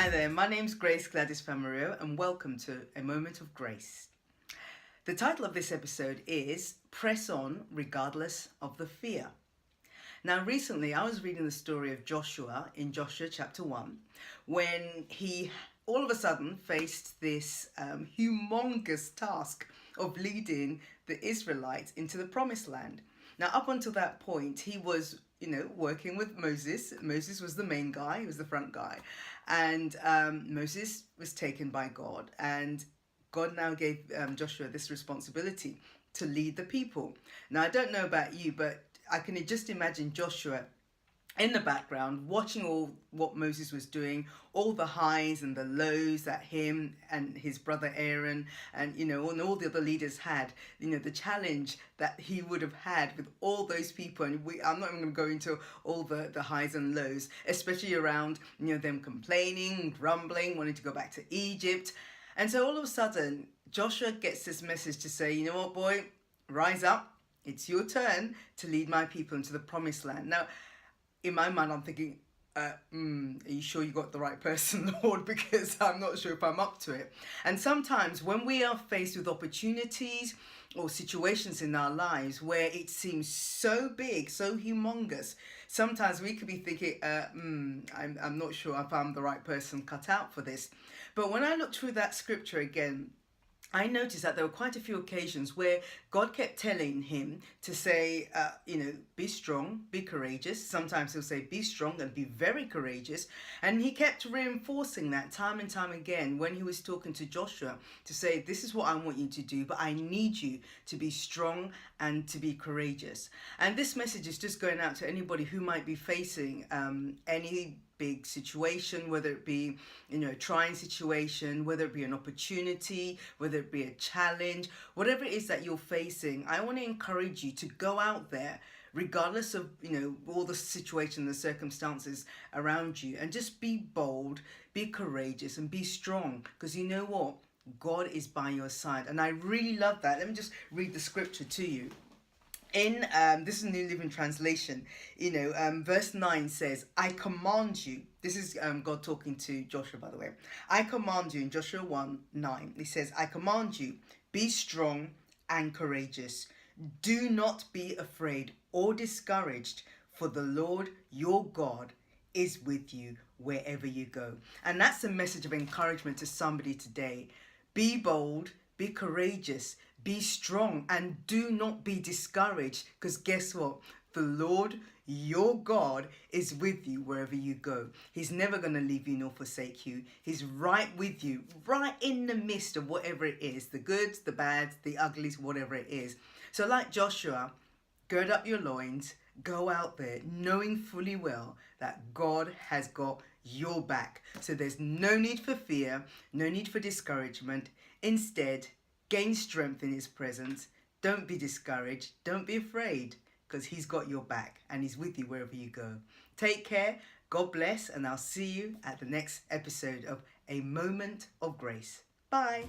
Hi there, my name's Grace Gladys Famario and welcome to A Moment of Grace. The title of this episode is Press On Regardless of the Fear. Now recently I was reading the story of Joshua in Joshua chapter 1 when he all of a sudden faced this humongous task of leading the Israelites into the promised land. Now up until that point he was working with Moses. Moses was the main guy, he was the front guy. And Moses was taken by God. And God now gave Joshua this responsibility to lead the people. Now, I don't know about you, but I can just imagine Joshua in the background watching all what Moses was doing, all the highs and the lows that him and his brother Aaron and and all the other leaders had, the challenge that he would have had with all those people. And I'm not even going to go into all the highs and lows, especially around them complaining, grumbling, wanting to go back to Egypt. And so all of a sudden Joshua gets this message to say, you know what, boy, rise up, it's your turn to lead my people into the promised land. Now in my mind, I'm thinking, are you sure you got the right person, Lord? Because I'm not sure if I'm up to it. And sometimes when we are faced with opportunities or situations in our lives where it seems so big, so humongous, sometimes we could be thinking, I'm not sure if I'm the right person cut out for this. But when I look through that scripture again, I noticed that there were quite a few occasions where God kept telling him to say, be strong, be courageous. Sometimes he'll say, be strong and be very courageous. And he kept reinforcing that time and time again when he was talking to Joshua to say, this is what I want you to do, but I need you to be strong and to be courageous. And this message is just going out to anybody who might be facing any big situation, whether it be a trying situation, whether it be an opportunity, whether it be a challenge, whatever it is that you're facing. I want to encourage you to go out there regardless of all the situation, the circumstances around you, and just be bold, be courageous, and be strong, because you know what, God is by your side. And I really love that. Let me just read the scripture to you. In this is New Living Translation, verse 9 says, I command you. This is God talking to Joshua, by the way. I command you in Joshua 1:9. He says, I command you, be strong and courageous. Do not be afraid or discouraged, for the Lord your God is with you wherever you go. And that's a message of encouragement to somebody today. Be bold, be courageous, be strong, and do not be discouraged, because guess what? The Lord, your God, is with you wherever you go. He's never going to leave you nor forsake you. He's right with you, right in the midst of whatever it is, the goods, the bads, the uglies, whatever it is. So like Joshua, gird up your loins, go out there knowing fully well that God has got your back. So there's no need for fear, no need for discouragement. Instead, gain strength in his presence. Don't be discouraged. Don't be afraid, because he's got your back and he's with you wherever you go. Take care. God bless. And I'll see you at the next episode of A Moment of Grace. Bye.